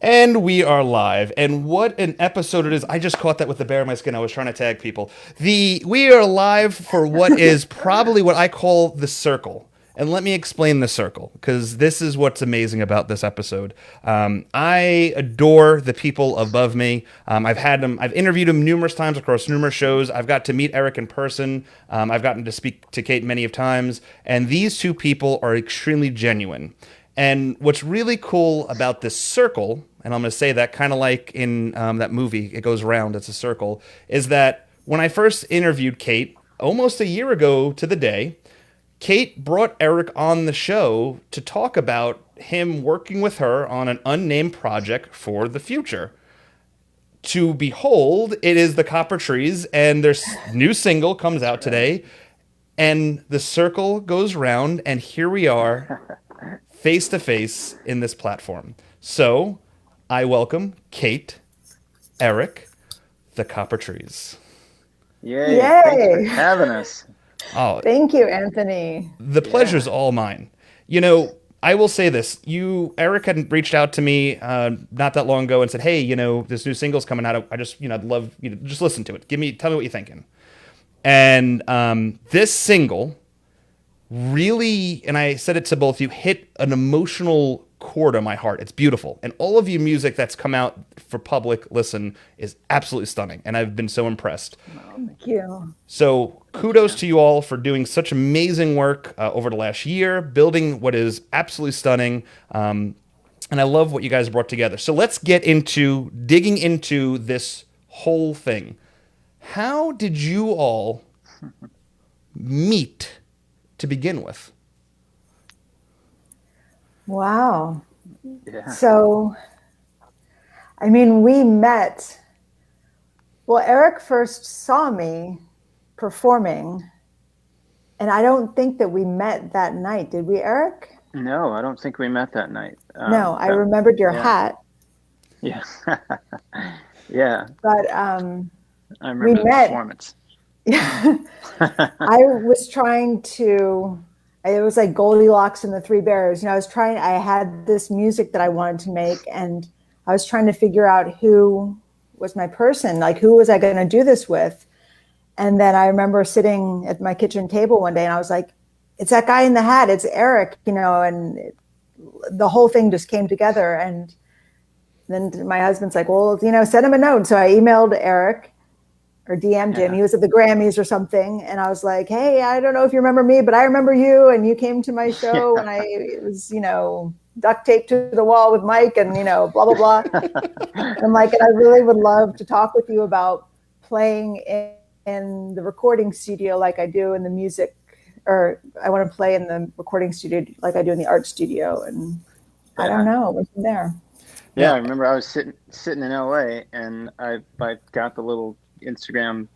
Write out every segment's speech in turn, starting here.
And we are live. And what an episode it is. I just caught that with the bear in my skin. I was trying to tag people. We are live for what is probably what I call the circle. And let me explain the circle, because this is what's amazing about this episode. I adore the people above me. I've interviewed them numerous times across numerous shows. I've got to meet Eric in person. I've gotten to speak to Kate many of times. And these two people are extremely genuine. And what's really cool about this circle, and I'm going to say that kind of like in that movie, It Goes Round, It's a Circle, is that when I first interviewed Kate, almost a year ago to the day, Kate brought Eric on the show to talk about him working with her on an unnamed project for the future. To behold, it is the Copper Trees, and their new single comes out today, and the circle goes round, and here we are, face to face in this platform. So, I welcome Kate, Eric, the Copper Trees. Yay! Thanks for having us. Oh, thank you, Anthony. The pleasure's all mine. You know, I will say this. Eric had reached out to me not that long ago and said, "Hey, you know, this new single's coming out. I just, I'd love you to just listen to it. Tell me what you're thinking." And this single really, and I said it to both of you, hit an emotional chord on my heart. It's beautiful. And all of you music that's come out for public listen is absolutely stunning. And I've been so impressed. Thank you. So kudos to you all for doing such amazing work over the last year, building what is absolutely stunning. And I love what you guys brought together. So let's get into digging into this whole thing. How did you all meet to begin with? Wow. Yeah. So, I mean, we met. Well, Eric first saw me performing, and I don't think that we met that night. Did we, Eric? No, I don't think we met that night. No, I remembered your hat. Yeah. Yeah. But I remember the performance. Yeah. I was trying to, it was like Goldilocks and the Three Bears. You know, I had this music that I wanted to make, and I was trying to figure out who was my person, like who was I going to do this with? And then I remember sitting at my kitchen table one day and I was like, it's that guy in the hat, it's Eric, and the whole thing just came together. And then my husband's like, well, send him a note. So I emailed Eric or DM'd him. He was at the Grammys or something. And I was like, hey, I don't know if you remember me, but I remember you. And you came to my show and it was, duct taped to the wall with Mike and, blah, blah, blah. And I'm like, and I really would love to talk with you about playing in the recording studio like I do in the music, or I want to play in the recording studio like I do in the art studio. And I don't know, went from there. Yeah, I remember I was sitting in LA and I got the little Instagram,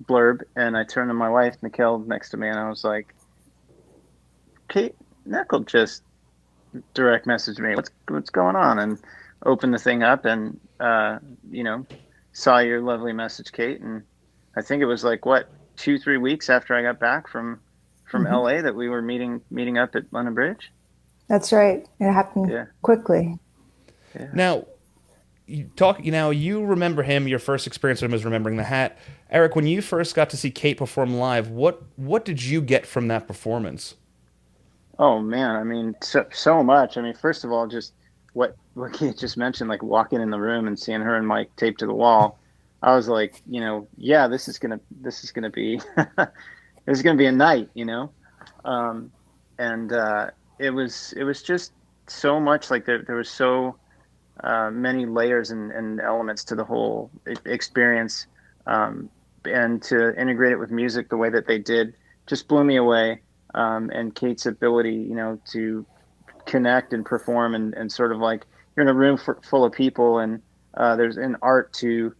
blurb, and I turned to my wife, Mikkel, next to me, and I was like, Kate Neckel just direct messaged me. What's going on? And opened the thing up and, saw your lovely message, Kate. And I think it was like, 2-3 weeks after I got back from LA that we were meeting up at London Bridge. That's right. It happened quickly. Yeah. Now, you remember him, your first experience with him is remembering the hat. Eric, when you first got to see Kate perform live, what did you get from that performance? Oh man, I mean, so much. I mean, first of all, just what Keith just mentioned, like walking in the room and seeing her and Mike taped to the wall. I was like, yeah, this is gonna be this is gonna be a night, um, and it was just so much. Like there was so many layers and elements to the whole experience, and to integrate it with music the way that they did just blew me away. And Kate's ability, to connect and perform, and sort of like you're in a room full of people, and there's an art to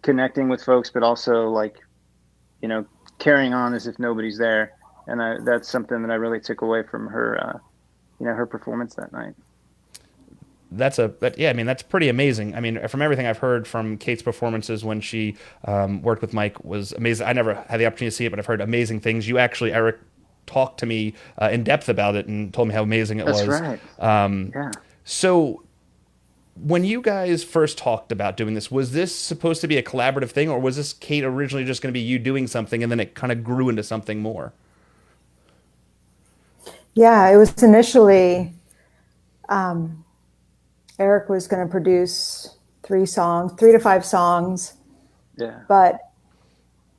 connecting with folks, but also like, you know, carrying on as if nobody's there. And that's something that I really took away from her, her performance that night. Yeah, I mean, that's pretty amazing. I mean, from everything I've heard from Kate's performances when she worked with Mike was amazing. I never had the opportunity to see it, but I've heard amazing things. You actually, Eric, talked to me in depth about it and told me how amazing it That's was. right. Yeah. So when you guys first talked about doing this, was this supposed to be a collaborative thing, or was this Kate originally just going to be you doing something and then it kind of grew into something more? Yeah, it was initially Eric was going to produce 3 to 5 songs, Yeah. but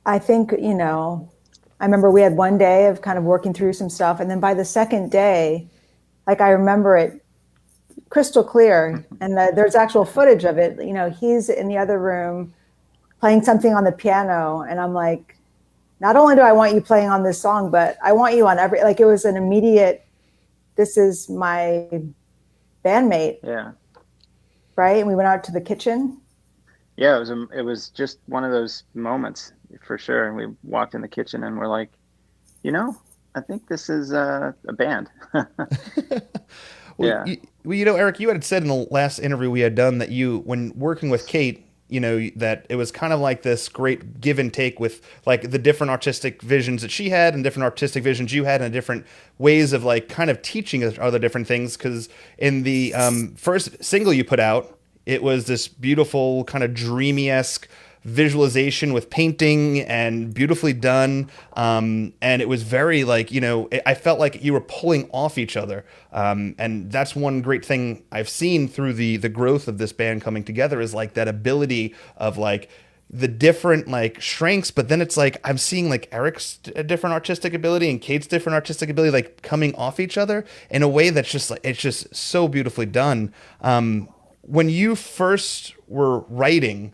I think, I remember we had one day of kind of working through some stuff. And then by the second day, like I remember it crystal clear. And there's actual footage of it. He's in the other room playing something on the piano. And I'm like, not only do I want you playing on this song, but I want you on like it was an immediate, this is my bandmate. Yeah. Right. And we went out to the kitchen. Yeah. It was just one of those moments for sure. And we walked in the kitchen and we're like, I think this is a band. Well, Yeah. Eric, you had said in the last interview we had done that when working with Kate, that it was kind of like this great give and take with like the different artistic visions that she had and different artistic visions you had and different ways of like kind of teaching other different things. Because in the first single you put out, it was this beautiful kind of dreamy-esque visualization with painting and beautifully done. And it was very like, I felt like you were pulling off each other. And that's one great thing I've seen through the growth of this band coming together is like that ability of like the different like strengths, but then it's like I'm seeing like Eric's different artistic ability and Kate's different artistic ability like coming off each other in a way that's just like it's just so beautifully done. When you first were writing,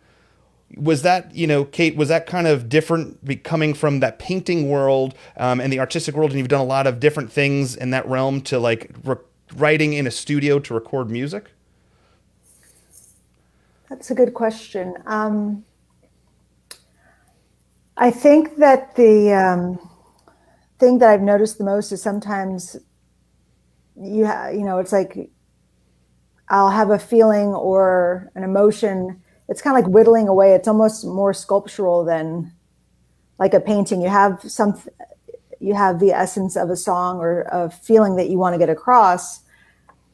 was that, Kate, was that kind of different coming from that painting world and the artistic world, and you've done a lot of different things in that realm to like writing in a studio to record music? That's a good question. I think that the thing that I've noticed the most is sometimes it's like I'll have a feeling or an emotion. It's kind of like whittling away. It's almost more sculptural than like a painting. You have the essence of a song or a feeling that you want to get across.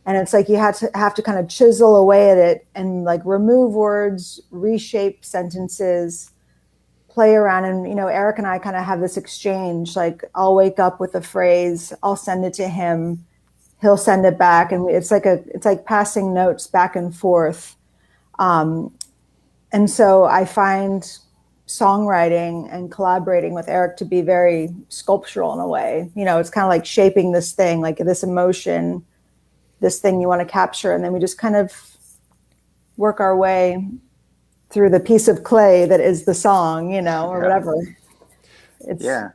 And it's like you have to kind of chisel away at it and like remove words, reshape sentences, play around. And, Eric and I kind of have this exchange. Like I'll wake up with a phrase, I'll send it to him, he'll send it back. And it's like passing notes back and forth. And so I find songwriting and collaborating with Eric to be very sculptural in a way. It's kind of like shaping this thing, like this emotion, this thing you want to capture. And then we just kind of work our way through the piece of clay that is the song, or whatever. Yeah.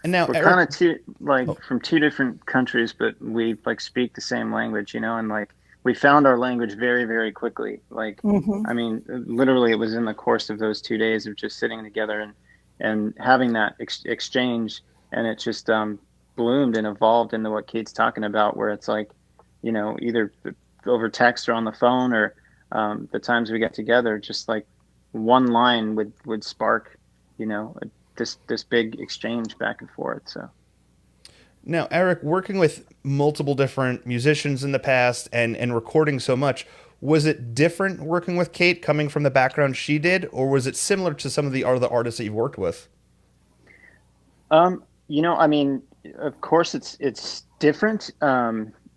And now we're Eric, kind of from two different countries, but we like speak the same language, and like we found our language very, very quickly. Like, I mean, literally it was in the course of those 2 days of just sitting together and having that exchange. And it just bloomed and evolved into what Kate's talking about, where it's like, either over text or on the phone or the times we get together, just like one line would spark, this big exchange back and forth. So. Now, Eric, working with multiple different musicians in the past and recording so much, was it different working with Kate coming from the background she did, or was it similar to some of the other artists that you've worked with? I mean, of course it's different,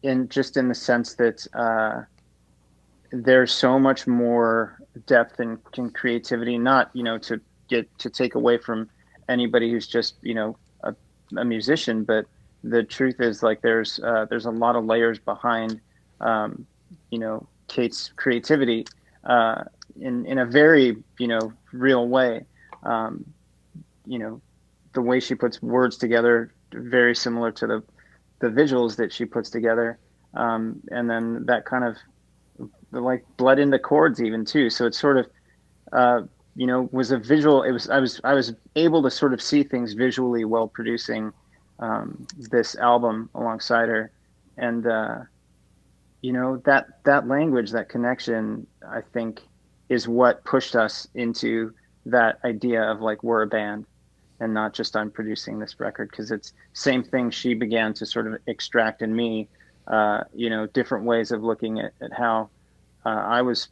in the sense that there's so much more depth and creativity. Not, to take away from anybody who's just, a musician, but the truth is, like, there's a lot of layers behind, Kate's creativity, in a very, real way. The way she puts words together, very similar to the visuals that she puts together, and then that kind of like bled into chords even too. So it's sort of, was a visual. I was able to sort of see things visually while producing this album alongside her, and that language, that connection, I think, is what pushed us into that idea of, like, we're a band and not just I'm producing this record, because it's same thing she began to sort of extract in me, different ways of looking at how I was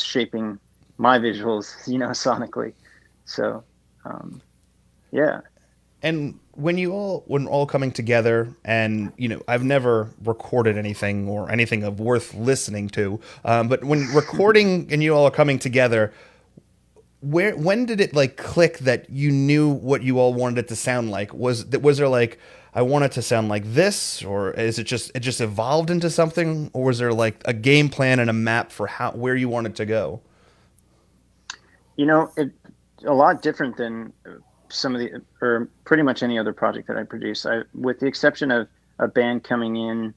shaping my visuals, sonically. So, yeah. And when all coming together, and I've never recorded anything or anything of worth listening to, but when recording and you all are coming together, when did it, like, click that you knew what you all wanted it to sound like? Was there, like, I want it to sound like this, or is it just evolved into something, or was there, like, a game plan and a map for where you wanted to go? It a lot different than or pretty much any other project that I produce. With the exception of a band coming in,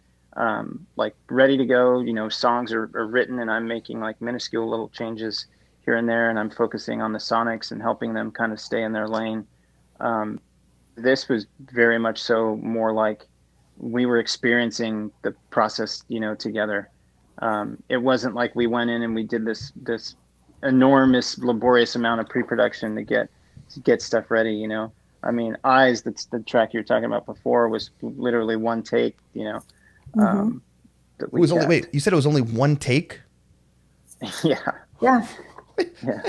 like, ready to go, songs are written and I'm making, like, minuscule little changes here and there, and I'm focusing on the sonics and helping them kind of stay in their lane. This was very much so more like we were experiencing the process, together. It wasn't like we went in and we did this enormous, laborious amount of pre-production to get stuff ready. I mean, Eyes, that's the track you were talking about before, was literally one take. Mm-hmm. It was wait, you said it was only one take? Yeah. Yeah. Yeah.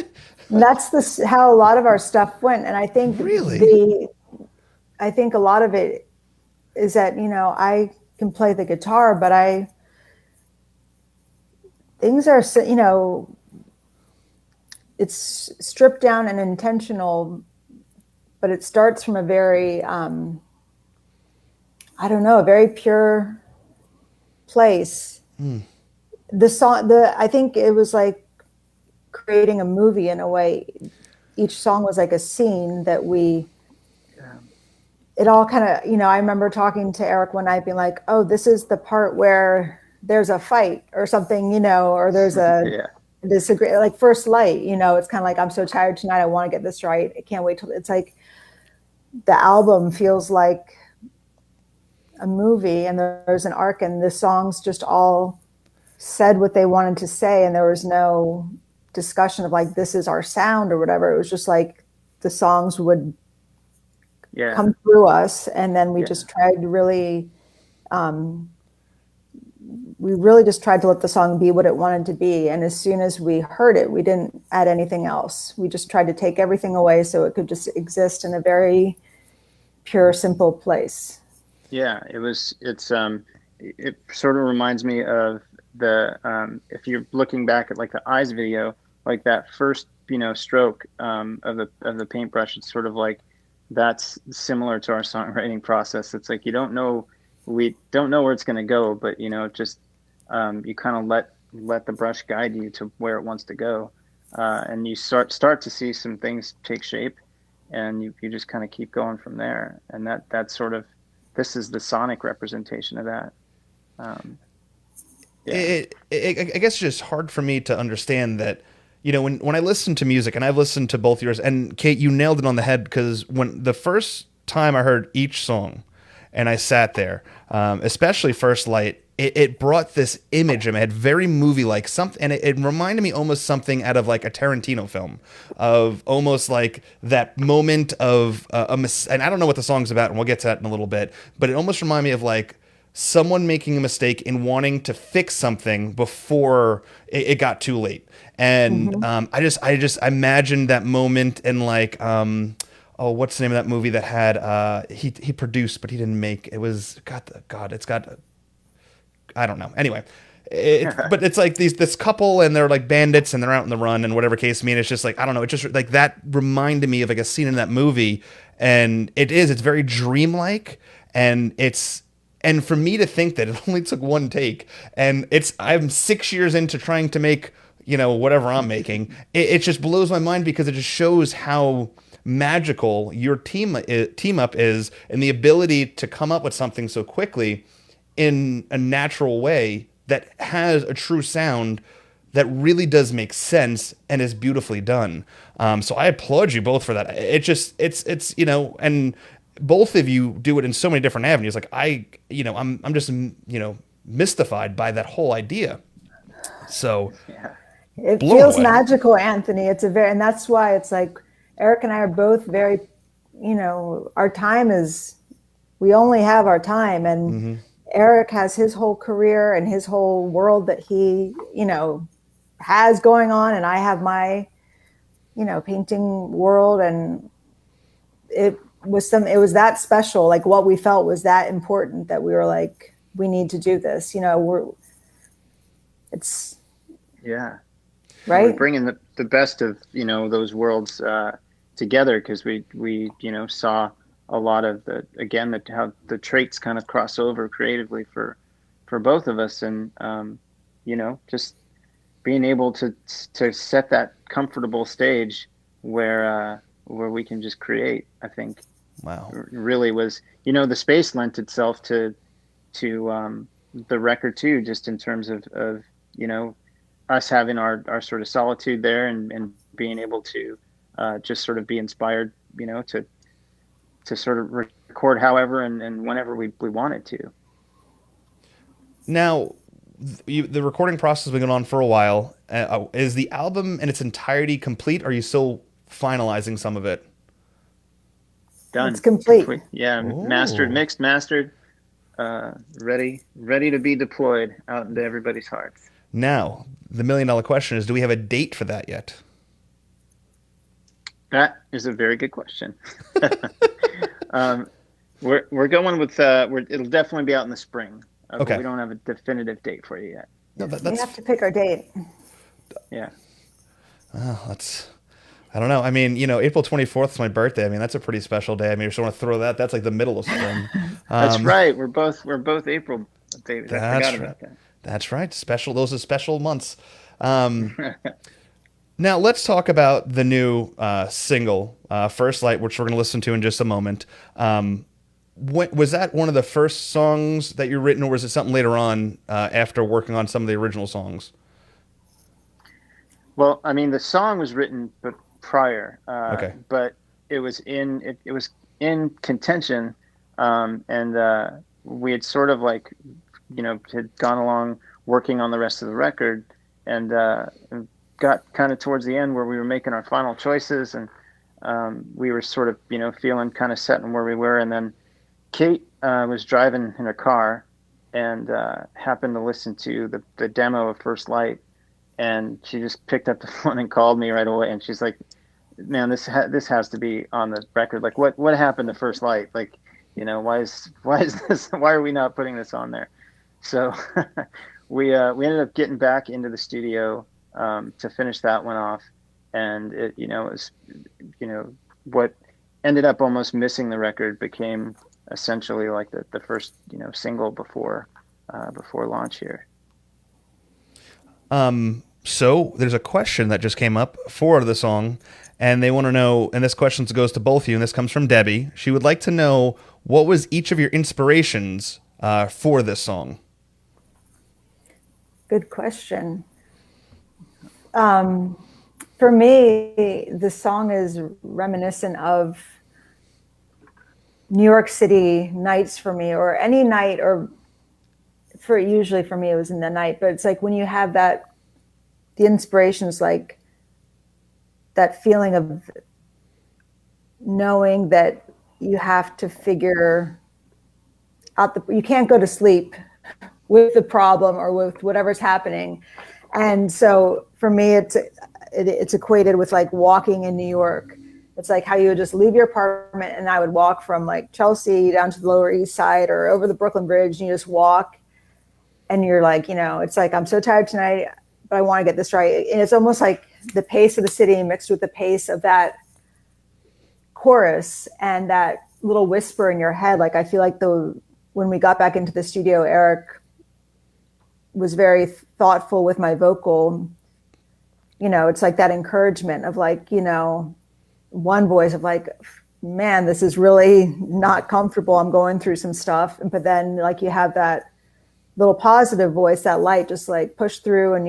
And that's how a lot of our stuff went. And I think really, I think a lot of it is that, I can play the guitar, but things are, it's stripped down and intentional, but it starts from a very, a very pure place. The song, I think it was like creating a movie in a way. Each song was like a scene that it all kind of, I remember talking to Eric one night being like, oh, this is the part where there's a fight or something, or there's a disagree, like First Light, it's kind of like, I'm so tired tonight, I want to get this right, I can't wait till it's like the album feels like a movie and there's an arc, and the songs just all said what they wanted to say, and there was no discussion of like, this is our sound or whatever. It was just like the songs would come through us, and then we just tried to really just tried to let the song be what it wanted to be. And as soon as we heard it, we didn't add anything else. We just tried to take everything away so it could just exist in a very pure, simple place. Yeah, it sort of reminds me of if you're looking back at, like, the Eyes video, like that first, stroke of the paintbrush, it's sort of like, that's similar to our songwriting process. It's like, we don't know where it's going to go, but just you kind of let the brush guide you to where it wants to go, and you start to see some things take shape, and you just kind of keep going from there. And that's sort of, this is the sonic representation of that. I guess it's just hard for me to understand that, when I listen to music, and I've listened to both yours, and Kate, you nailed it on the head, because when the first time I heard each song and I sat there, especially First Light, it brought this image in my head, very movie-like, something, and it reminded me almost something out of like a Tarantino film, of almost like that moment of and I don't know what the song's about, and we'll get to that in a little bit, but it almost reminded me of like someone making a mistake in wanting to fix something before it got too late. And I just imagined that moment, and like oh, what's the name of that movie that had he produced but he didn't make? It was God. It's got I don't know. Anyway, but it's like this couple and they're like bandits and they're out in the run and whatever case. I mean, it's just like I don't know. It just like that reminded me of like a scene in that movie, and it's very dreamlike, and and for me to think that it only took one take, and I'm 6 years into trying to make whatever I'm making, it just blows my mind because it just shows how magical your team up is and the ability to come up with something so quickly in a natural way that has a true sound that really does make sense and is beautifully done. So I applaud you both for that. It's and both of you do it in so many different avenues. Like I'm just mystified by that whole idea. So Yeah. It blown feels away. magical, Anthony. And that's why it's like Eric and I are both very, our time is, we only have our time. And Eric has his whole career and his whole world that he, has going on. And I have my, painting world. And it was that special. Like what we felt was that important that we were like, we need to do this. It's Yeah. right. We're bringing the best of those worlds together because we saw a lot of how the traits kind of cross over creatively for both of us, and just being able to set that comfortable stage where we can just create. I think Wow. really was the space lent itself to the record too, just in terms of us having our sort of solitude there and being able to just sort of be inspired, to sort of record however and whenever we wanted to. Now, the recording process has been going on for a while. Is the album in its entirety complete? Or are you still finalizing some of it? Done. It's complete. Yeah, Ooh. mastered, ready to be deployed out into everybody's hearts. Now, the $1 million question is: do we have a date for that yet? That is a very good question. We're going with it'll definitely be out in the spring. Okay. But we don't have a definitive date for you yet. No, We have to pick our date. Yeah. I don't know. I mean, April 24th is my birthday. I mean, that's a pretty special day. I mean, if you want to throw that, that's like the middle of spring. That's right. We're both April babies. I That's forgot right. about that. That's right. Special. Those are special months. Now let's talk about the new single, "First Light," which we're going to listen to in just a moment. Was that one of the first songs that you written, or was it something later on after working on some of the original songs? Well, I mean, the song was written but prior, Okay. but it was in contention, and we had sort of like, had gone along working on the rest of the record, and got kind of towards the end where we were making our final choices, and we were sort of feeling kind of set in where we were, and then Kate was driving in her car and happened to listen to the demo of First Light, and she just picked up the phone and called me right away, and she's like, "Man, this has to be on the record. Like, what happened to First Light? Like, why is this? Why are we not putting this on there?" So we ended up getting back into the studio to finish that one off, and it was what ended up almost missing the record became essentially like the first single before launch here. So there's a question that just came up for the song, and they want to know, and this question goes to both of you, and this comes from Debbie. She would like to know, what was each of your inspirations for this song? Good question. For me, the song is reminiscent of New York City nights for me, or any night, or usually for me it was in the night, but it's like when you have the inspirations, like that feeling of knowing that you have to figure out you can't go to sleep with the problem or with whatever's happening. And so for me, it's equated with like walking in New York It's like how you would just leave your apartment and I would walk from like Chelsea down to the Lower East Side or over the Brooklyn Bridge, and you just walk and you're like, it's like, I'm so tired tonight, but I want to get this right. And it's almost like the pace of the city mixed with the pace of that chorus and that little whisper in your head. Like, I feel like when we got back into the studio, Eric was very thoughtful with my vocal. It's like that encouragement of like, one voice of like, man, this is really not comfortable. I'm going through some stuff. But then like you have that little positive voice, that light, just like push through and,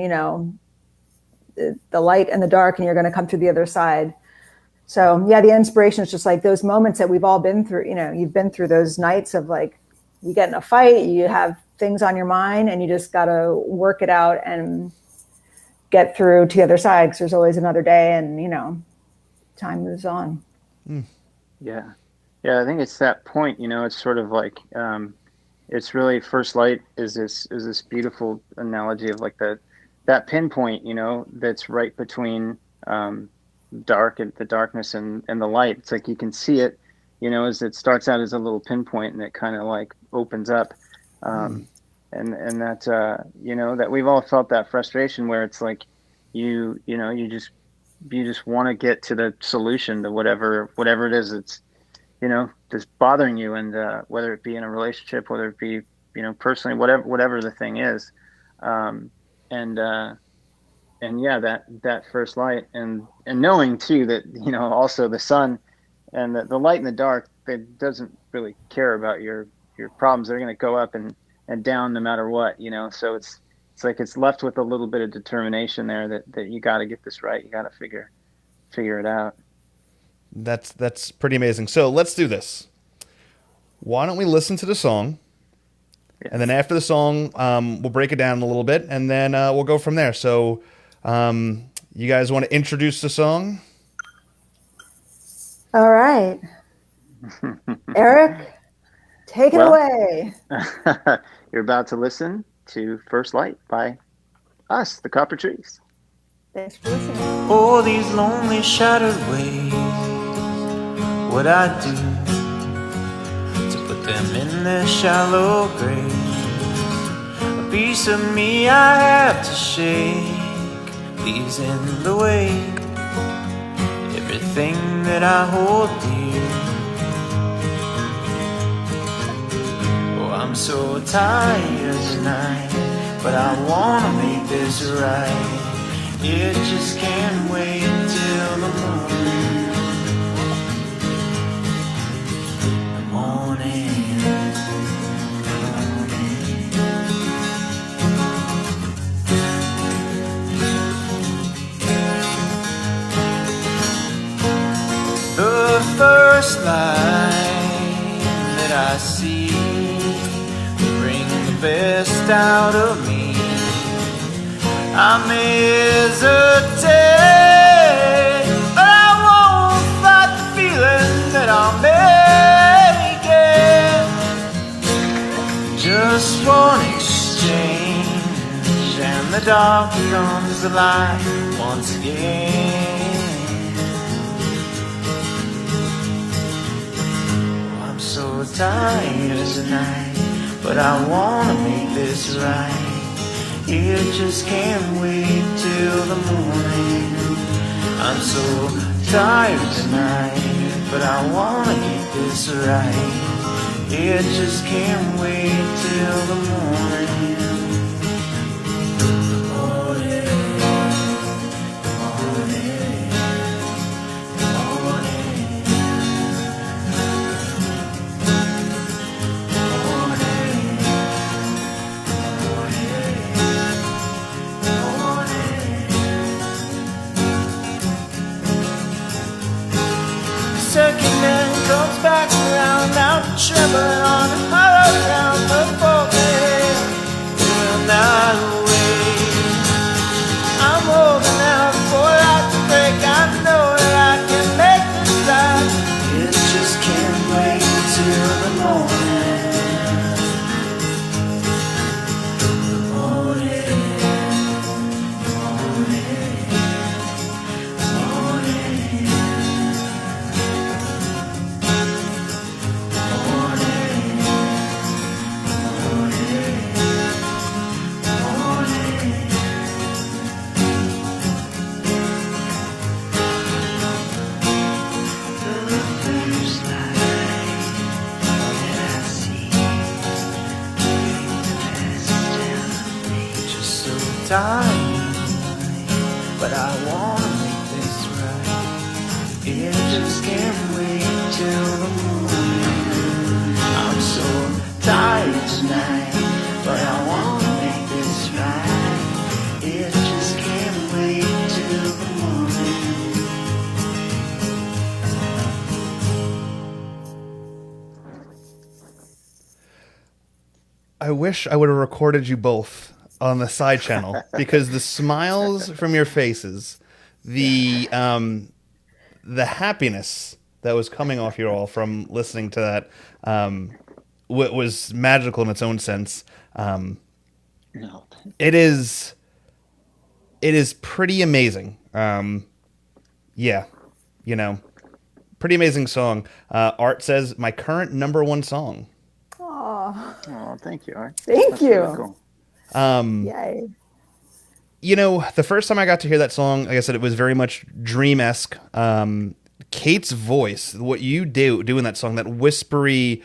the light and the dark, and you're going to come through the other side. So yeah, the inspiration is just like those moments that we've all been through. You've been through those nights of like, you get in a fight, you have things on your mind, and you just got to work it out and get through to the other side, because there's always another day, and time moves on. Yeah I think it's that point. It's sort of like it's really, First Light is this beautiful analogy of like that pinpoint, that's right between the darkness and the light. It's like you can see it, as it starts out as a little pinpoint, and it kind of like opens up. And that that we've all felt that frustration where it's like you just want to get to the solution to whatever it is that's just bothering you, and whether it be in a relationship, whether it be personally, whatever the thing is, and yeah, that first light, and knowing too that also the sun and the light in the dark, it doesn't really care about your problems. They're going to go up and down no matter what, so it's like it's left with a little bit of determination there that you got to get this right. You got to figure it out. That's pretty amazing. So let's do this. Why don't we listen to the song? Yeah. And then after the song, we'll break it down a little bit, and then we'll go from there. So you guys want to introduce the song? All right. Eric, take it away. You're about to listen to First Light by us, the Copper Trees. Thanks for listening. Oh, these lonely shattered ways, what I do to put them in their shallow grave. A piece of me I have to shake, leaves in the wake everything that I hold dear. Oh, I'm so tired tonight, but I wanna make this right. It just can't wait till the morning. The morning. The first light that I see will bring the best out of me. I may hesitate, but I won't fight the feeling that I'll make it. Just one exchange, and the dark becomes the light once again. Oh, I'm so tired tonight, but I wanna make this right. It just can't wait till the morning. I'm so tired tonight, but I wanna get this right. It just can't wait till the morning. The morning, the morning, the morning, the morning, the morning. Second man comes back around, now trembling on the hollow ground, the forehead will not wait. I'm holding out for a light to break. I know that I can make this right. It just can't wait till the morning. The morning, the morning, the morning. tired tonight, but I wanna make this right. It just can't wait till the morning. I'm so tired tonight, but I wanna make this right. It just can't wait till the morning. I wish I would have recorded you both on the side channel because the smiles from your faces, the happiness that was coming off you all from listening to that was magical in its own sense. No. It is pretty amazing. Yeah, you know, pretty amazing song. Art says my current #1 song. Oh, thank you, Art. Thank That's you. really cool. Yay. You know, the first time I got to hear that song, like I said, it was very much Dream-esque. Kate's voice, what you do in that song, that whispery.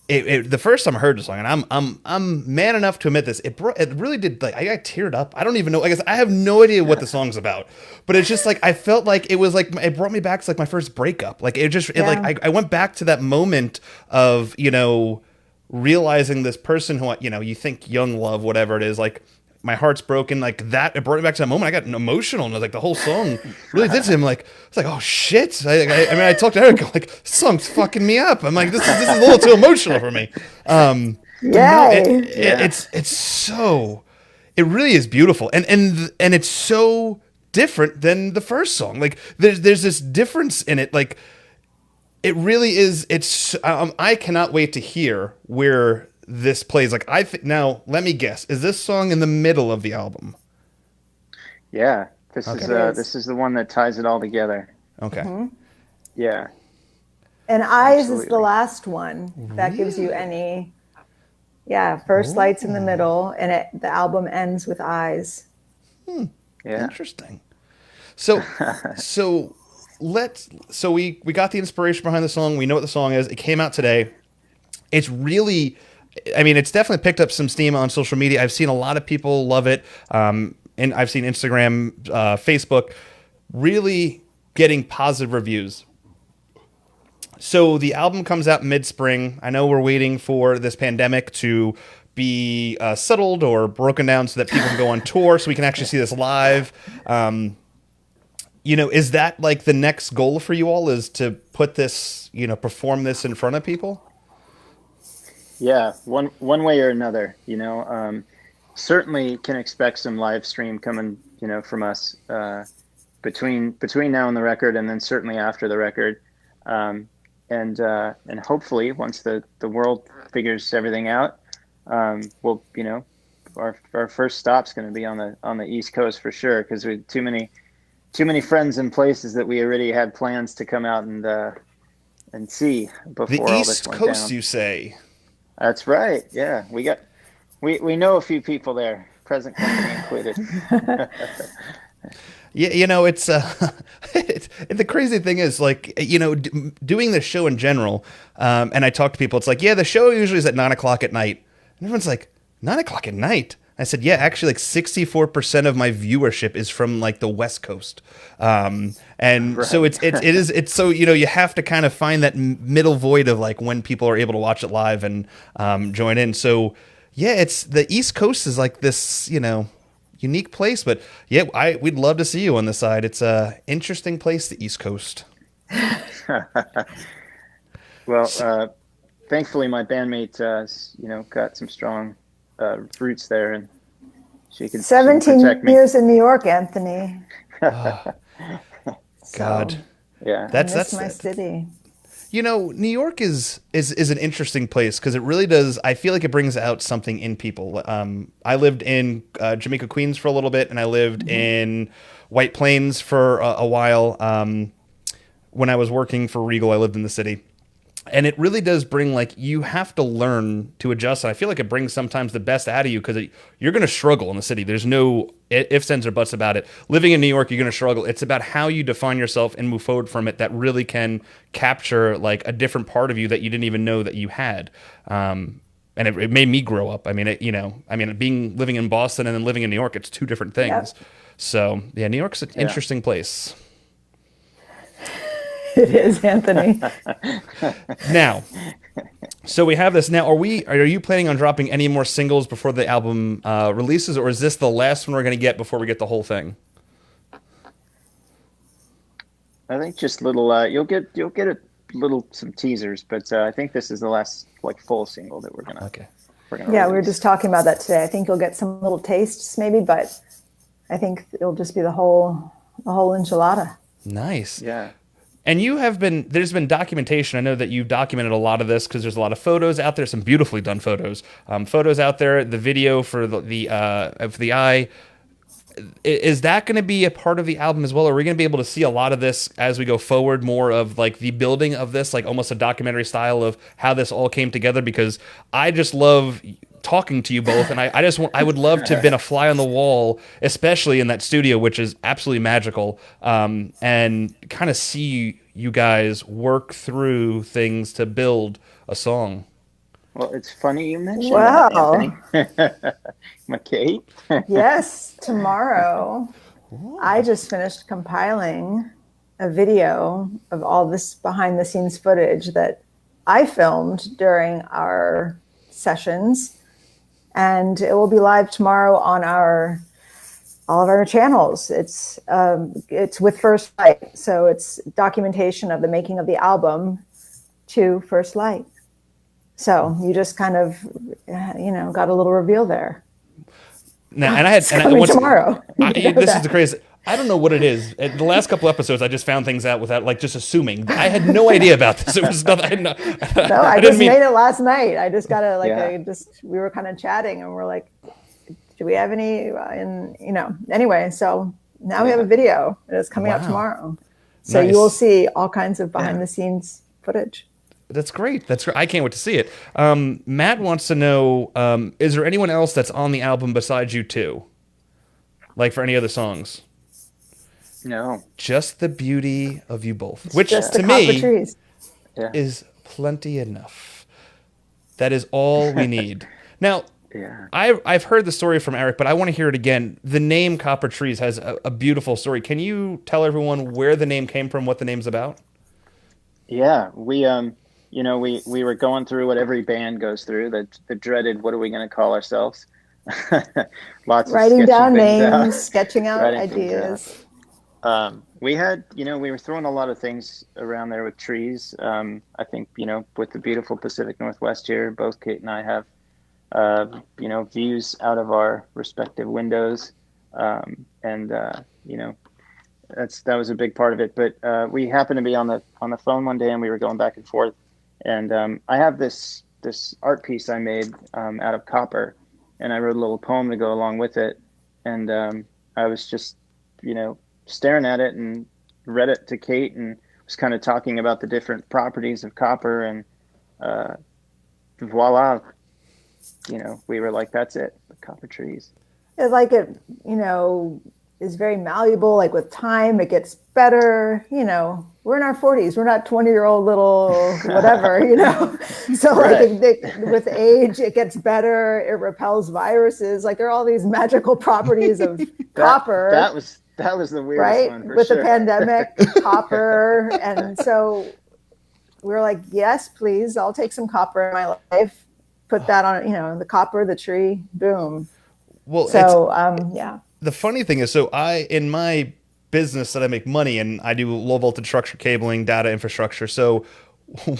The first time I heard the song, and I'm man enough to admit this, it really did, like, I got teared up. I don't even know. I guess I have no idea what the song's about, but it's just like I felt like it was like it brought me back to like my first breakup. Like like I went back to that moment of, you know, realizing this person who, you know, you think young love, whatever it is, like my heart's broken, like that. It brought me back to that moment. I got emotional, and like the whole song really did to him. Like it's like, oh shit. I mean, I talked to Eric, like, this song's fucking me up. I'm like, this is a little too emotional for me. Yay. It's so, it really is beautiful, and it's so different than the first song. Like there's this difference in it. Like it really is. It's I cannot wait to hear where this plays. Like now, let me guess. Is this song in the middle of the album? Yeah, this Okay. is the one that ties it all together. Okay. Yeah. And Eyes is the Absolutely. last one that gives you any. Yeah, first lights in the middle, and the album ends with Eyes. Yeah. Interesting. So we got the inspiration behind the song. We know what the song is. It came out today. It's really, I mean, it's definitely picked up some steam on social media. I've seen a lot of people love it. And I've seen Instagram, Facebook, really getting positive reviews. So the album comes out mid-spring. I know we're waiting for this pandemic to be settled or broken down so that people can go on tour so we can actually see this live. You know, is that like the next goal for you all, is to put this, you know, perform this in front of people? Yeah, one way or another, you know. Certainly can expect some live stream coming, you know, from us between now and the record, and then certainly after the record, and hopefully once the world figures everything out, we'll, you know, our first stop's going to be on the East Coast for sure, because we too many friends and places that we already had plans to come out and see before The all this East went Coast, down. you say? That's right. Yeah, we know a few people there, present company included. Yeah, you know, it's the crazy thing is, like, you know, doing the show in general, and I talk to people, it's like, yeah, the show usually is at 9:00 at night, and everyone's like, 9:00 at night? I said, yeah, actually, like 64% of my viewership is from like the West Coast, and so it's so, you know, you have to kind of find that middle void of like when people are able to watch it live and join in. So yeah, it's the East Coast is like this, you know, unique place, but yeah, we'd love to see you on the side. It's a interesting place, the East Coast. Well, thankfully my bandmate, you know, got some strong roots there, and she can 17 protect me. years in New York, Anthony. God, So, Yeah, I miss my city. you know, New York is an interesting place because it really does. I feel like it brings out something in people. I lived in Jamaica, Queens for a little bit, and I lived in White Plains for a while. When I was working for Regal, I lived in the city. And it really does bring, like, you have to learn to adjust. And I feel like it brings sometimes the best out of you because you're going to struggle in the city. There's no ifs, ands, or buts about it. Living in New York, you're going to struggle. It's about how you define yourself and move forward from it that really can capture, like, a different part of you that you didn't even know that you had. and it made me grow up. I mean, living in Boston and then living in New York, it's two different things. Yep. So yeah, New York's an interesting place. It is, Anthony. Now, so we have this now. Are you planning on dropping any more singles before the album releases, or is this the last one we're going to get before we get the whole thing? I think just little. You'll get some teasers, but I think this is the last like full single that we're gonna. Okay. Yeah, we were just talking about that today. I think you'll get some little tastes, maybe, but I think it'll just be the whole enchilada. Nice. Yeah. And there's been documentation. I know that you've documented a lot of this because there's a lot of photos out there, some beautifully done photos. Photos out there, the video for the of the eye. Is that going to be a part of the album as well? Are we going to be able to see a lot of this as we go forward, more of like the building of this, like almost a documentary style of how this all came together? Because I just love talking to you both, and I would love to have been a fly on the wall, especially in that studio, which is absolutely magical, and kind of see you guys work through things to build a song. Well, it's funny you mentioned Wow. that, Anthony. McKay. Yes, tomorrow. I just finished compiling a video of all this behind the scenes footage that I filmed during our sessions, and it will be live tomorrow on all of our channels. It's with First Light, so it's documentation of the making of the album to First Light. So you just kind of, got a little reveal there. Now, and tomorrow. This is the crazy. I don't know what it is. The last couple episodes, I just found things out without like just assuming. I had no idea about this. It was nothing. I just made it last night. I just got to we were kind of chatting and we're like, do we have any? Anyway. So now we have a video. And it's coming out tomorrow. So Nice. You will see all kinds of behind the scenes footage. That's great. That's great. I can't wait to see it. Matt wants to know, is there anyone else that's on the album besides you two? Like for any other songs? No. Just the beauty of you both, which Just to the copper me trees. is plenty enough. That is all we need. Now, Yeah. I've heard the story from Eric, but I want to hear it again. The name Copper Trees has a beautiful story. Can you tell everyone where the name came from, what the name's about? Yeah. We were going through what every band goes through, the dreaded, what are we going to call ourselves? Lots Writing of down sketching things names, sketching out Writing things ideas. We had, we were throwing a lot of things around there with trees. I think, with the beautiful Pacific Northwest here, both Kate and I have, views out of our respective windows. That was a big part of it. But we happened to be on the phone one day and we were going back and forth. And I have this art piece I made out of copper, and I wrote a little poem to go along with it. And I was just, staring at it and read it to Kate and was kind of talking about the different properties of copper, and voila, we were like, that's it, the Copper Trees. It's like it, is very malleable. Like with time, it gets better. We're in our 40s. We're not 20-year-old little whatever, So Right. with age, it gets better. It repels viruses. Like there are all these magical properties of copper. That was the weirdest right? one for With sure. the pandemic, copper. And so we were like, yes, please. I'll take some copper in my life. Put that on, the copper, the tree, boom. Well, So, yeah. the funny thing is, so in my business that I make money in, I do low voltage structure cabling, data infrastructure. So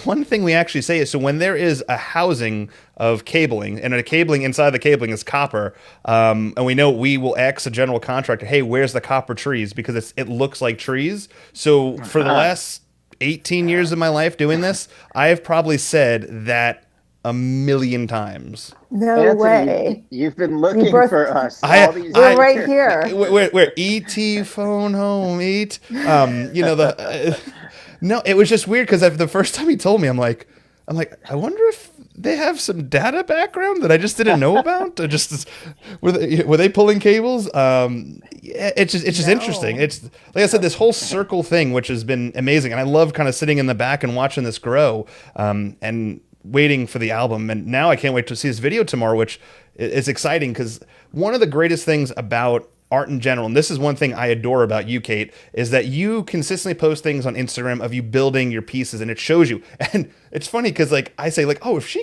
one thing we actually say is, so when there is a housing of cabling and a cabling inside the cabling is copper, and we know we will ask a general contractor, hey, where's the copper trees? Because it looks like trees. So for the last 18 years of my life doing this, I have probably said that a million times. No Anthony, way. you've been looking birthed- for us I- all these We're years. right here. Where ET phone home eat, no, it was just weird because the first time he told me, I'm like, I wonder if they have some data background that I just didn't know about. Were they pulling cables? Yeah, it's just No. interesting. It's like I said, this whole circle thing, which has been amazing, and I love kind of sitting in the back and watching this grow. And waiting for the album, and now I can't wait to see this video tomorrow, which is exciting because one of the greatest things about art in general, and this is one thing I adore about you, Kate, is that you consistently post things on Instagram of you building your pieces, and it shows you. And it's funny because like I say like, oh, if she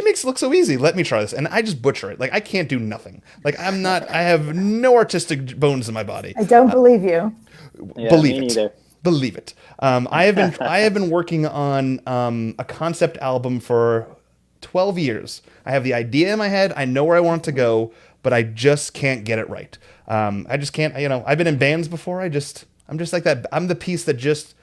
makes it look so easy, let me try this, and I just butcher it. Like I can't do nothing. Like I have no artistic bones in my body. I don't believe you. Yeah, Believe me it. neither. Believe it. I have been working on a concept album for 12 years. I have the idea in my head. I know where I want it to go, but I just can't get it right. I just can't. You know, I've been in bands before. I'm just like that. I'm the piece that just.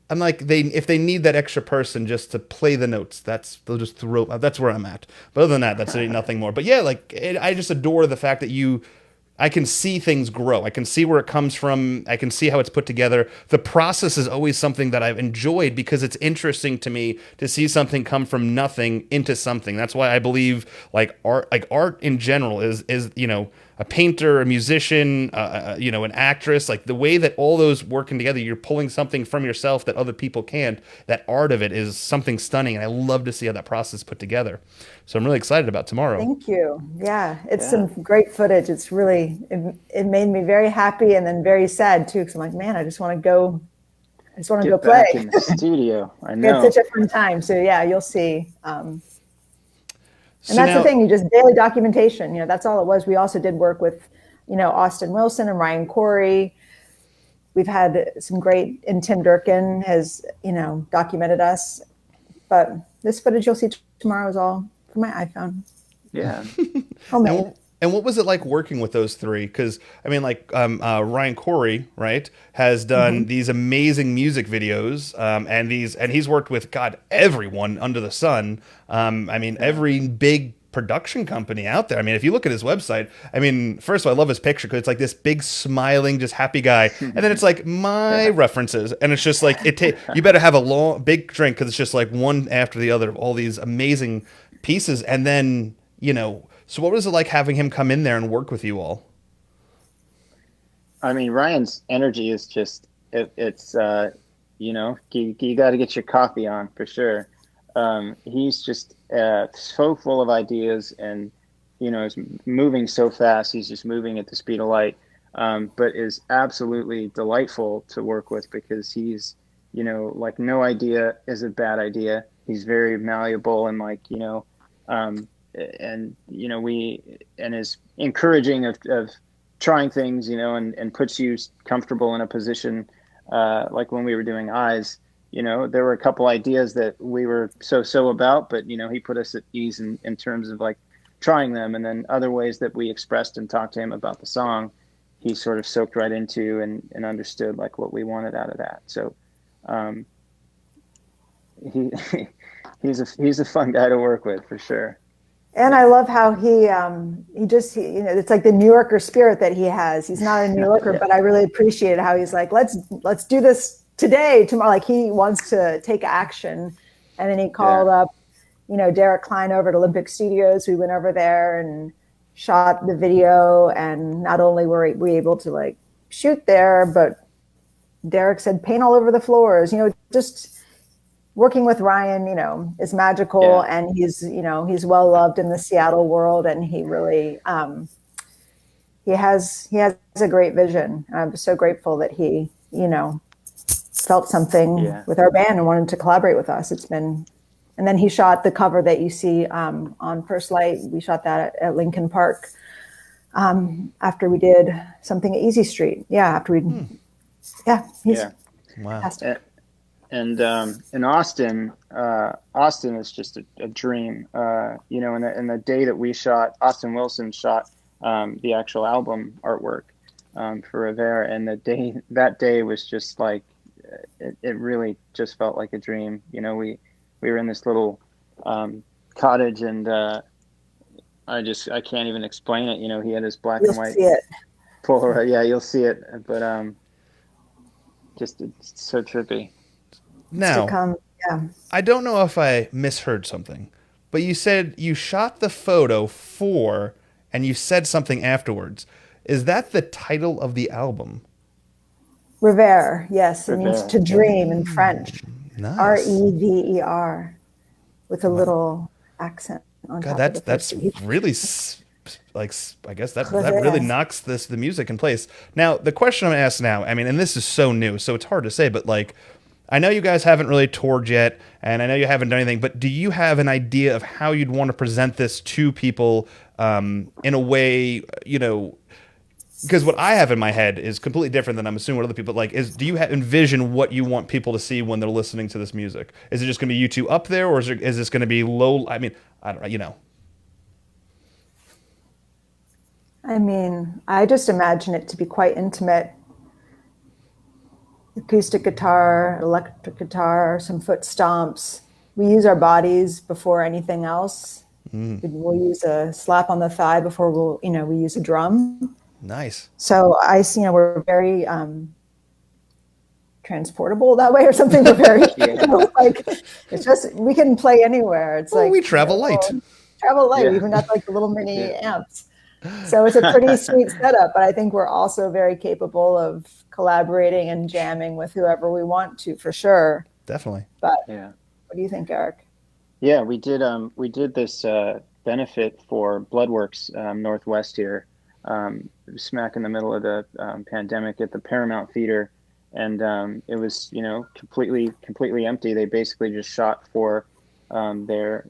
I'm like if they need that extra person just to play the notes, they'll just throw. That's where I'm at. But other than that, that's nothing more. But yeah, like I just adore the fact that I can see things grow. I can see where it comes from. I can see how it's put together. The process is always something that I've enjoyed because it's interesting to me to see something come from nothing into something. That's why I believe like art in general is a painter, a musician, an actress, like the way that all those working together, you're pulling something from yourself that other people can't. That art of it is something stunning, and I love to see how that process is put together. So I'm really excited about tomorrow. Thank you. Yeah, it's some great footage. It's really, it made me very happy and then very sad too, because I'm like, man, I just want to go Get play. back in the studio. I We know. had such a fun time. So yeah, you'll see. And So that's now- the thing, you just daily documentation, that's all it was. We also did work with, Austin Wilson and Ryan Corey. We've had some great, and Tim Durkin has, documented us. But this footage you'll see tomorrow is all from my iPhone. Yeah. Homemade. And what was it like working with those three? Because I mean, like Ryan Corey, right, has done these amazing music videos, and he's worked with everyone under the sun. I mean, every big production company out there. I mean, if you look at his website, I mean, first of all, I love his picture because it's like this big smiling, just happy guy, and then it's like my references, and it's just like you better have a big drink because it's just like one after the other of all these amazing pieces, and then So what was it like having him come in there and work with you all? I mean, Ryan's energy is just, it's you got to get your coffee on for sure. He's just so full of ideas and, is moving so fast. He's just moving at the speed of light, but is absolutely delightful to work with because he's, like no idea is a bad idea. He's very malleable and and is encouraging of trying things, and puts you comfortable in a position, like when we were doing Eyes, there were a couple ideas that we were so about, but he put us at ease in terms of like trying them, and then other ways that we expressed and talked to him about the song, he sort of soaked right into and understood like what we wanted out of that. So he's a fun guy to work with for sure. And I love how he it's like the New Yorker spirit that he has. He's not a New Yorker, but I really appreciate how he's like, let's do this today, tomorrow. Like he wants to take action. And then he called up, Derek Klein over at Olympic Studios. We went over there and shot the video. And not only were we able to like shoot there, but Derek said paint all over the floors, just working with Ryan, is magical, and he's well loved in the Seattle world, and he really he has a great vision. I'm so grateful that he felt something with our band and wanted to collaborate with us. And then he shot the cover that you see on First Light. We shot that at Lincoln Park after we did something at Easy Street. He's fantastic. And in Austin, Austin is just a dream. In the day that we shot, Austin Wilson shot the actual album artwork for Rivera, and that day was just like it really just felt like a dream. We were in this little cottage, and I can't even explain it. He had his black and white Polaroid. Yeah, you'll see it, but just it's so trippy. Now, I don't know if I misheard something, but you said you shot the photo and you said something afterwards. Is that the title of the album? Rêver, yes. It means to dream in French. Nice. Rever. with a little accent on God, top of the that's first beat. really I guess that really knocks the music in place. Now, the question I'm gonna ask now, I mean, and this is so new, so it's hard to say, but like, I know you guys haven't really toured yet, and I know you haven't done anything, but do you have an idea of how you'd want to present this to people in a way, you know? Because what I have in my head is completely different than I'm assuming what other people like. Do you envision what you want people to see when they're listening to this music? Is it just going to be you two up there, or is this going to be low? I mean, I don't know. You know. I mean, I just imagine it to be quite intimate. Acoustic guitar, electric guitar, some foot stomps. We use our bodies before anything else. We'll use a slap on the thigh before we use a drum. Nice. So we're very transportable that way or something. We're very, like, it's just, we can play anywhere. It's like, we travel light. Travel light. Yeah. We even got like the little mini amps. So it's a pretty sweet setup, but I think we're also very capable of collaborating and jamming with whoever we want to, for sure. Definitely. But Yeah. what do you think, Eric? Yeah, we did this benefit for Bloodworks Northwest here, smack in the middle of the pandemic at the Paramount Theater, and it was completely empty. They basically just shot for their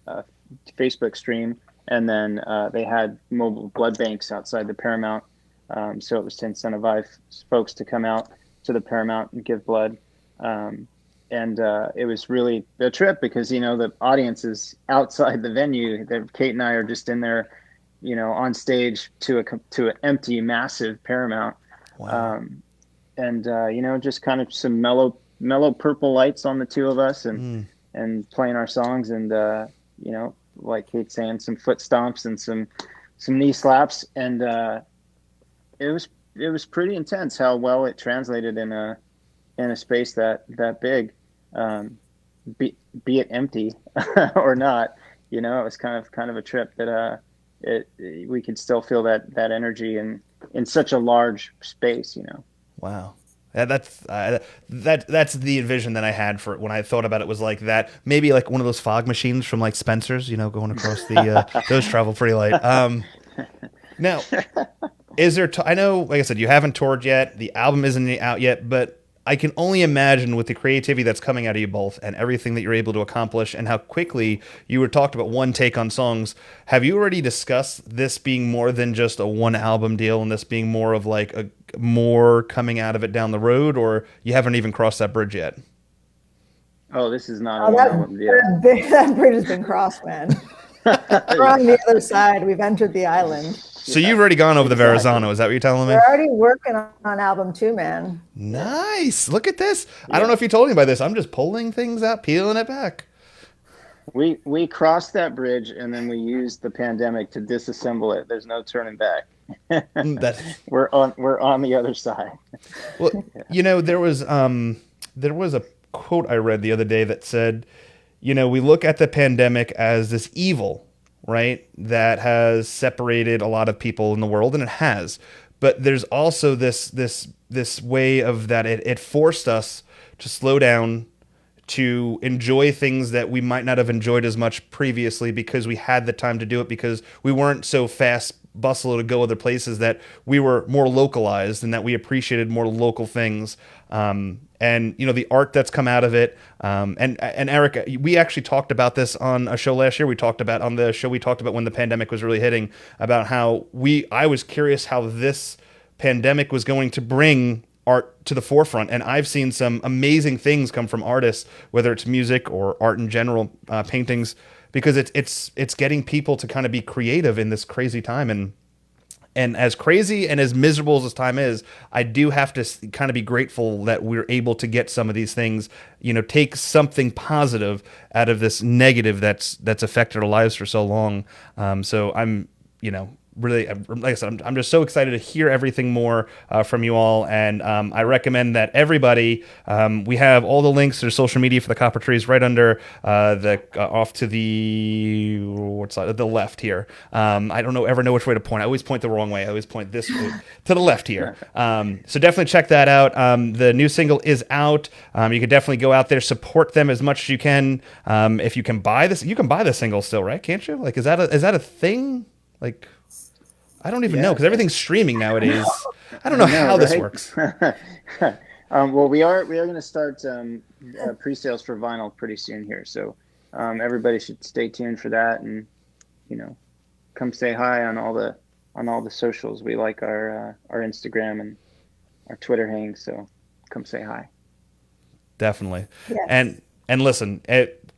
Facebook stream, and then they had mobile blood banks outside the Paramount, so it was to incentivize folks to come out to the Paramount and give blood. And it was really a trip because, the audience is outside the venue. Kate and I are just in there, on stage to an empty, massive Paramount. Wow. Just kind of some mellow purple lights on the two of us and playing our songs and, like Kate's saying, some foot stomps and some knee slaps. And it was pretty intense how well it translated in a space that big, be it empty or not, it was kind of a trip that we could still feel that energy in such a large space. Wow. That's the vision that I had for when I thought about it, was like that, maybe like one of those fog machines from like Spencer's, going across the those travel pretty light. Now, is there? I know, like I said, you haven't toured yet. The album isn't out yet, but I can only imagine with the creativity that's coming out of you both and everything that you're able to accomplish and how quickly you were talked about one take on songs. Have you already discussed this being more than just a one album deal and this being more of like a more coming out of it down the road, or you haven't even crossed that bridge yet? Oh, this is not a one album deal. That bridge has been crossed, man. We're on the other side. We've entered the island. So you've already gone over the Verrazano. Is that what you're telling me? We're already working on album 2, man. Nice. Look at this. I don't know if you told anybody this. I'm just pulling things out, peeling it back. We crossed that bridge and then we used the pandemic to disassemble it. There's no turning back. We're on the other side. Well, there was a quote I read the other day that said, we look at the pandemic as this evil, right, that has separated a lot of people in the world, and it has. But there's also this way of that it forced us to slow down, to enjoy things that we might not have enjoyed as much previously because we had the time to do it, because we weren't so fast bustle to go other places, that we were more localized and that we appreciated more local things. And the art that's come out of it. And Eric, we actually talked about this on a show last year. We talked about when the pandemic was really hitting, about how I was curious how this pandemic was going to bring art to the forefront. And I've seen some amazing things come from artists, whether it's music or art in general, paintings, because it's getting people to kind of be creative in this crazy time. And as crazy and as miserable as this time is, I do have to kind of be grateful that we're able to get some of these things, take something positive out of this negative that's affected our lives for so long. So I'm, really, like I said, I'm just so excited to hear everything more from you all. And I recommend that everybody, we have all the links to social media for the Copper Trees right under off to the, what's that, the left here. I don't ever know which way to point. I always point the wrong way. I always point this way to the left here. So definitely check that out. The new single is out. You can definitely go out there, support them as much as you can. If you can buy this, you can buy the single still, right? Can't you? Like, is that a thing? Like, I don't even know, because everything's streaming nowadays. I don't know how this works. Well, we are going to start pre-sales for vinyl pretty soon here, so everybody should stay tuned for that, and come say hi on all the socials. We like our Instagram and our Twitter hang, so come say hi. Definitely. Yes. And listen,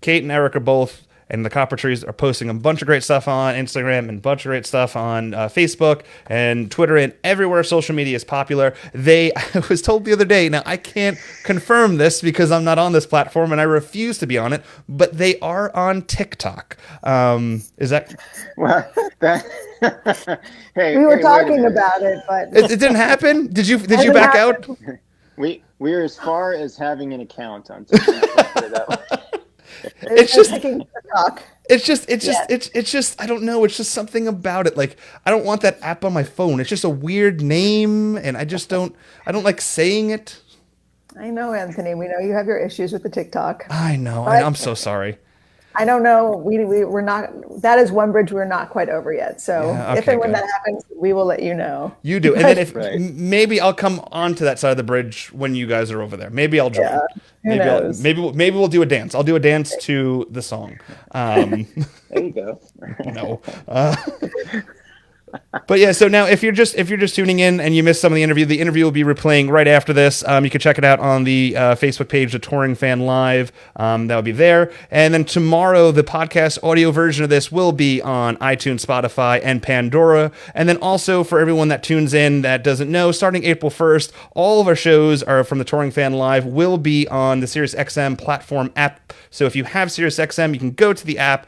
Kate and Eric are both, and the Copper Trees are posting a bunch of great stuff on Instagram and a bunch of great stuff on Facebook and Twitter and everywhere social media is popular. I was told the other day, now I can't confirm this because I'm not on this platform and I refuse to be on it, but they are on TikTok. Is that? Well, that. We were talking about it, but it didn't happen? Did you back out? We're as far as having an account on TikTok. Let's put it that way. It's just I don't know. It's just something about it. Like, I don't want that app on my phone. It's just a weird name, and I don't like saying it. I know, Anthony. We know you have your issues with the TikTok. I know. I'm so sorry. I don't know. We're not. That is one bridge we're not quite over yet. So if and when that happens, we will let you know. You do, and then if maybe I'll come onto that side of the bridge when you guys are over there. Maybe I'll join. Yeah, maybe we'll do a dance. I'll do a dance to the song. There you go. No. But yeah, so now if you're just tuning in and you missed some of the interview will be replaying right after this. You can check it out on the Facebook page, The Touring Fan Live. That will be there. And then tomorrow, the podcast audio version of this will be on iTunes, Spotify, and Pandora. And then also for everyone that tunes in that doesn't know, starting April 1st, all of our shows are from The Touring Fan Live will be on the SiriusXM platform app. So if you have SiriusXM, you can go to the app,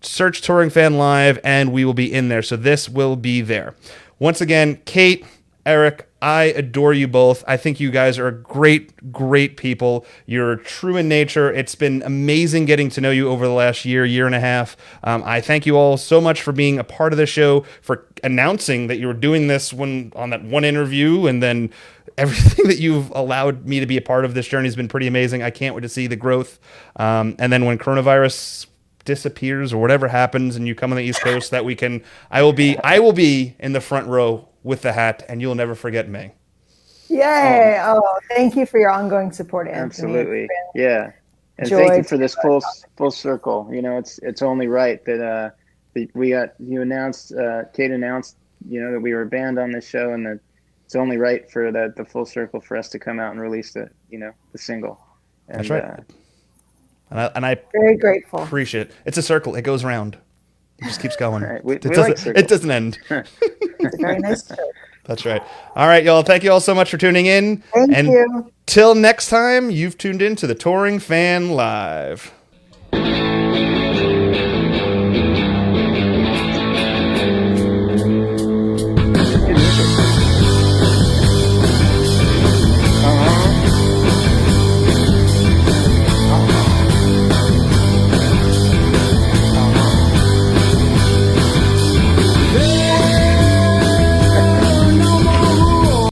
search Touring Fan Live, and we will be in there. So this will be there. Once again, Kate, Eric, I adore you both. I think you guys are great, great people. You're true in nature. It's been amazing getting to know you over the last year and a half. I thank you all so much for being a part of the show, for announcing that you were doing this on that one interview, and then everything that you've allowed me to be a part of this journey has been pretty amazing. I can't wait to see the growth. And then when coronavirus disappears or whatever happens and you come on the East Coast that weekend, I will be in the front row with the hat, and you'll never forget me. Yay. Thank you for your ongoing support, Anthony. Absolutely. Yeah. And thank you for this full circle. It's only right that you announced, Kate announced, that we were a band on this show, and that it's only right for the full circle for us to come out and release the single. And, that's right. And I very grateful. Appreciate it. It's a circle. It goes around. It just keeps going. Right. It doesn't end. It's a very nice joke. That's right. All right, y'all. Thank you all so much for tuning in. Thank you. Till next time, you've tuned in to the Touring Fan Live.